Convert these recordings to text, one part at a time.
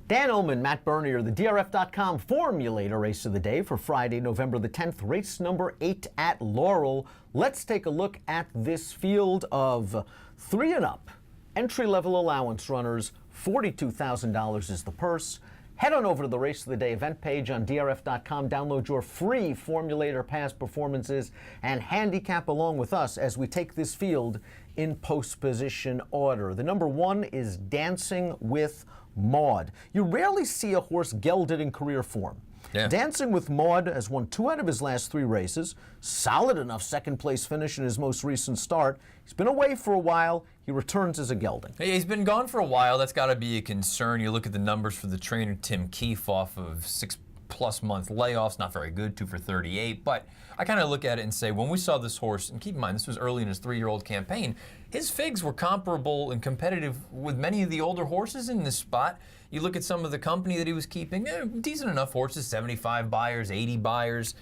Dan Illman, Matt Bernier, the DRF.com Formulator Race of the Day for Friday, November the 10th, race number 8 at Laurel. Let's take a look at this field of 3 and up. Entry-level allowance runners, $42,000 is the purse. Head on over to the Race of the Day event page on DRF.com. Download your free Formulator past performances and handicap along with us as we take this field in post-position order. The number 1 is Dancing with Maud. You rarely see a horse gelded in career form. Yeah. Dancing with Maud has won 2 out of his last 3 races. Solid enough second-place finish in his most recent start. He's been away for a while. He returns as a gelding. Hey, he's been gone for a while. That's got to be a concern. You look at the numbers for the trainer, Tim Keefe, off of 6+ month layoffs. Not very good, 2 for 38. But I kind of look at it and say, when we saw this horse, and keep in mind, this was early in his 3-year-old campaign, his figs were comparable and competitive with many of the older horses in this spot. You look at some of the company that he was keeping, decent enough horses, 75 buyers, 80 buyers.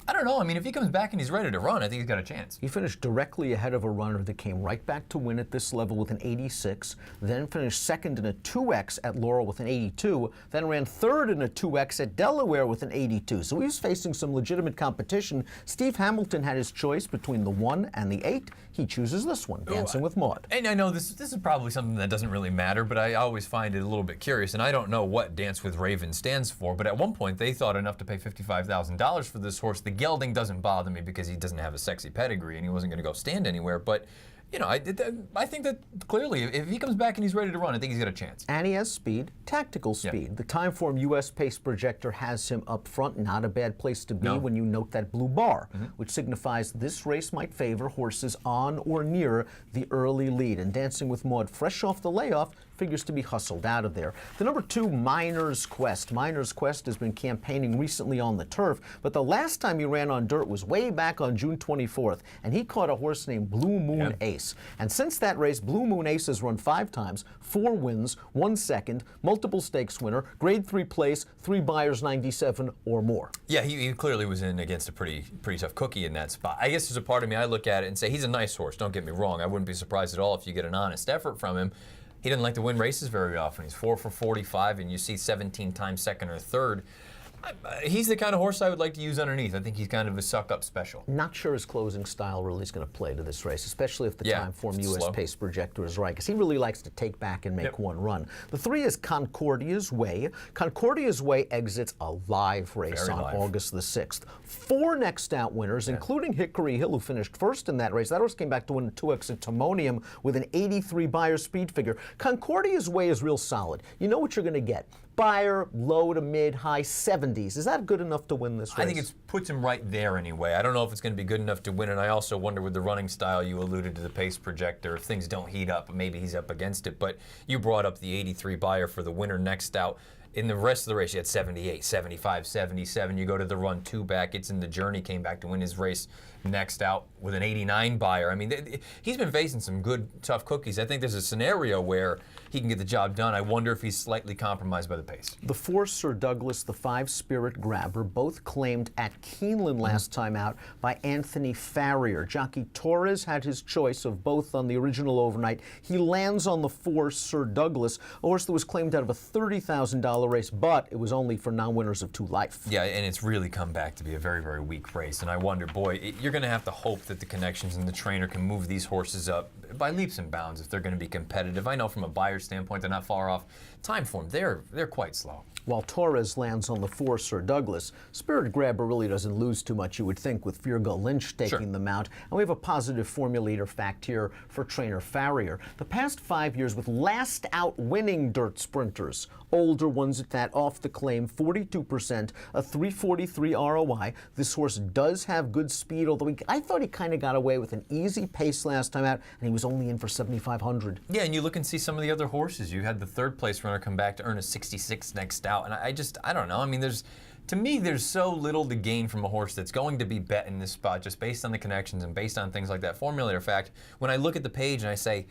I don't know. I mean, if he comes back and he's ready to run, I think he's got a chance. He finished directly ahead of a runner that came right back to win at this level with an 86, then finished second in a 2X at Laurel with an 82, then ran third in a 2X at Delaware with an 82. So he was facing some legitimate competition. Steve Hamilton had his choice between the 1 and the 8. He chooses this one, Dancing with Maud. And I know this is probably something that doesn't really matter, but I always find it a little bit curious, and I don't know what Dance with Raven stands for, but at one point they thought enough to pay $55,000 for this horse. The gelding doesn't bother me because he doesn't have a sexy pedigree and he wasn't going to go stand anywhere, but you know, I think that clearly if he comes back and he's ready to run, I think he's got a chance. And he has speed, tactical speed. Yeah. The Timeform US Pace Projector has him up front. Not a bad place to be when you note that blue bar, which signifies this race might favor horses on or near the early lead. And Dancing with Maud, fresh off the layoff, figures to be hustled out of there. The number 2, Miner's Quest. Miner's Quest has been campaigning recently on the turf, but the last time he ran on dirt was way back on June 24th, and he caught a horse named Blue Moon Ace. And since that race, Blue Moon Ace has run 5 times, 4 wins, 1 second, multiple stakes winner, grade 3 place, 3 buyers, 97 or more. Yeah, he clearly was in against a pretty tough cookie in that spot. I guess there's a part of me, I look at it and say he's a nice horse, don't get me wrong. I wouldn't be surprised at all if you get an honest effort from him. He doesn't like to win races very often. He's 4 for 45, and you see 17 times second or third. He's the kind of horse I would like to use underneath. I think he's kind of a suck-up special. Not sure his closing style really is going to play to this race, especially if the Timeform US Pace Projector is right, because he really likes to take back and make one run. The 3 is Concordia's Way. Concordia's Way exits a live race on August the 6th. 4 next out winners, including Hickory Hill, who finished first in that race. That horse came back to win a 2X at Timonium with an 83 buyer speed figure. Concordia's Way is real solid. You know what you're going to get. Buyer, low to mid, high 70s. Is that good enough to win this race? I think it puts him right there anyway. I don't know if it's going to be good enough to win, and I also wonder with the running style, you alluded to the pace projector, if things don't heat up, maybe he's up against it. But you brought up the 83 buyer for the winner next out. In the rest of the race, you had 78, 75, 77. You go to the run 2 back. It's in the Journey, came back to win his race next out with an 89 buyer. I mean, he's been facing some good, tough cookies. I think there's a scenario where he can get the job done. I wonder if he's slightly compromised by the pace. The 4, Sir Douglas, the 5, Spirit Grabber, both claimed at Keeneland last time out by Anthony Farrier. Jockey Torres had his choice of both on the original overnight. He lands on the 4, Sir Douglas, a horse that was claimed out of a $30,000 race, but it was only for non-winners of 2 Life. Yeah, and it's really come back to be a very, very weak race. And I wonder, boy, you're going to have to hope that the connections and the trainer can move these horses up by leaps and bounds if they're going to be competitive. I know from a buyer standpoint, they're not far off. Timeform, they're quite slow. While Torres lands on the 4, Sir Douglas, Spirit Grabber really doesn't lose too much, you would think, with Virgo Lynch taking them out. And we have a positive formulator fact here for trainer Farrier. The past 5 years with last out winning dirt sprinters, older ones at that, off the claim, 42%, a 343 ROI. This horse does have good speed, although I thought he kind of got away with an easy pace last time out, and he was only in for 7,500. Yeah, and you look and see some of the other horses. You had the 3rd place runner come back to earn a 66 next out, and I don't know. I mean, to me, there's so little to gain from a horse that's going to be bet in this spot just based on the connections and based on things like that formulator fact. When I look at the page and I say,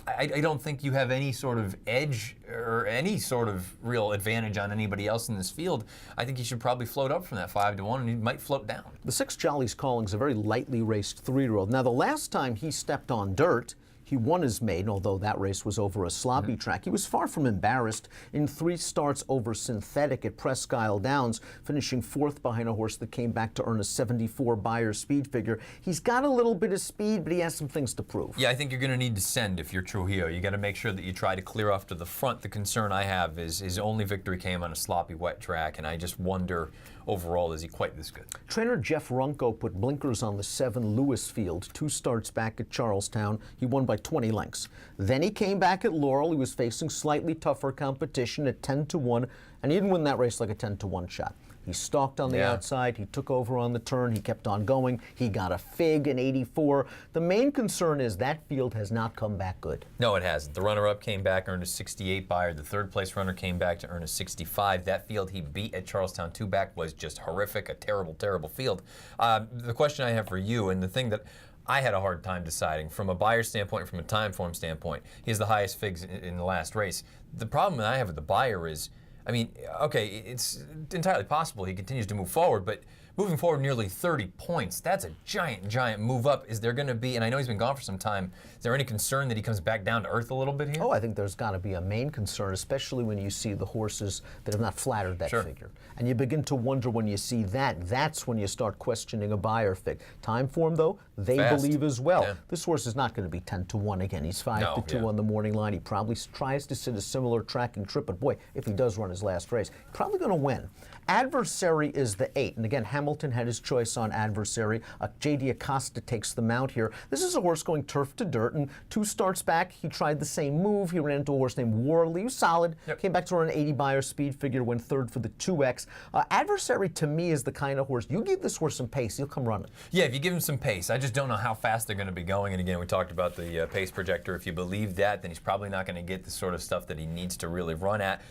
I don't think you have any sort of edge or any sort of real advantage on anybody else in this field. I think you should probably float up from that 5-1, and he might float down. The 6, Jolly's Calling, is a very lightly raced 3-year-old. Now, the last time he stepped on dirt, He won his maiden, although that race was over a sloppy track. He was far from embarrassed in 3 starts over synthetic at Presque Isle Downs, finishing 4th behind a horse that came back to earn a 74 Beyer speed figure. He's got a little bit of speed, but he has some things to prove. Yeah, I think you're going to need to send if you're Trujillo. You got to make sure that you try to clear off to the front. The concern I have is his only victory came on a sloppy wet track, and I just wonder overall, is he quite this good? Trainer Jeff Runco put blinkers on the 7 Lewis field 2 starts back at Charlestown. He won by 20 lengths. Then he came back at Laurel. He was facing slightly tougher competition at 10-1, and he didn't win that race like a 10-1 shot. He stalked on the outside. He took over on the turn. He kept on going. He got a fig in 84. The main concern is that field has not come back good. No, it hasn't. The runner-up came back, earned a 68 Beyer. The third-place runner came back to earn a 65. That field he beat at Charlestown 2 back was just horrific, a terrible, terrible field. The question I have for you, and the thing that I had a hard time deciding from a Beyer standpoint, from a time form standpoint, he has the highest figs in the last race. The problem that I have with the Beyer is, I mean, okay, it's entirely possible he continues to move forward, but moving forward nearly 30 points, that's a giant, giant move up. Is there going to be, and I know he's been gone for some time, is there any concern that he comes back down to earth a little bit here? Oh, I think there's got to be a main concern, especially when you see the horses that have not flattered that figure. And you begin to wonder when you see that, that's when you start questioning a Beyer fig. Time form, though, they believe as well. Yeah. This horse is not going to be 10-1 again. He's 5-2 on the morning line. He probably tries to sit a similar tracking trip, but boy, if he does run his last race, probably going to win. Adversary is the 8, and again, Hamilton had his choice on Adversary. J.D. Acosta takes the mount here. This is a horse going turf to dirt, and 2 starts back, he tried the same move. He ran into a horse named Warley, who's solid, came back to run an 80 Beyer speed figure, went 3rd for the 2X. Adversary, to me, is the kind of horse, you give this horse some pace, he'll come running. Yeah, if you give him some pace. I just don't know how fast they're going to be going, and again, we talked about the pace projector. If you believe that, then he's probably not going to get the sort of stuff that he needs to really run at.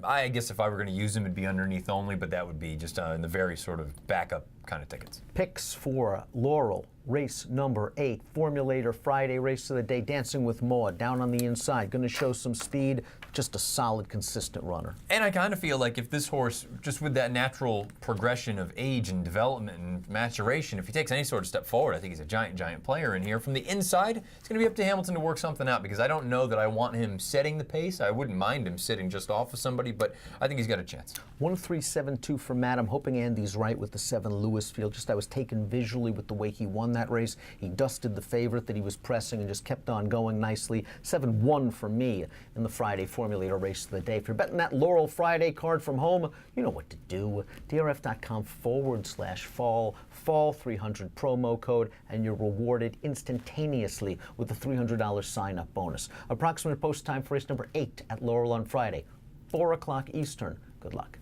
I guess if I were going to use him, it'd be underneath only, but that would be just in the very sort of backup kind of tickets. Picks for Laurel, race number 8, Formulator Friday, race of the day, Dancing with Maud, down on the inside, going to show some speed, just a solid, consistent runner. And I kind of feel like if this horse, just with that natural progression of age and development and maturation, if he takes any sort of step forward, I think he's a giant, giant player in here. From the inside, it's going to be up to Hamilton to work something out, because I don't know that I want him setting the pace. I wouldn't mind him sitting just off of somebody, but I think he's got a chance. 1-3-7-2 for Matt. I'm hoping Andy's right with the 7 Lewis field. Just I was taken visually with the way he won that race. He dusted the favorite that he was pressing and just kept on going nicely. 7-1 for me in the Friday Formulator race of the day. If you're betting that Laurel Friday card from home, you know what to do. DRF.com/fall 300 promo code, and you're rewarded instantaneously with a $300 sign-up bonus. Approximate post time for race number 8 at Laurel on Friday, 4 o'clock Eastern. Good luck.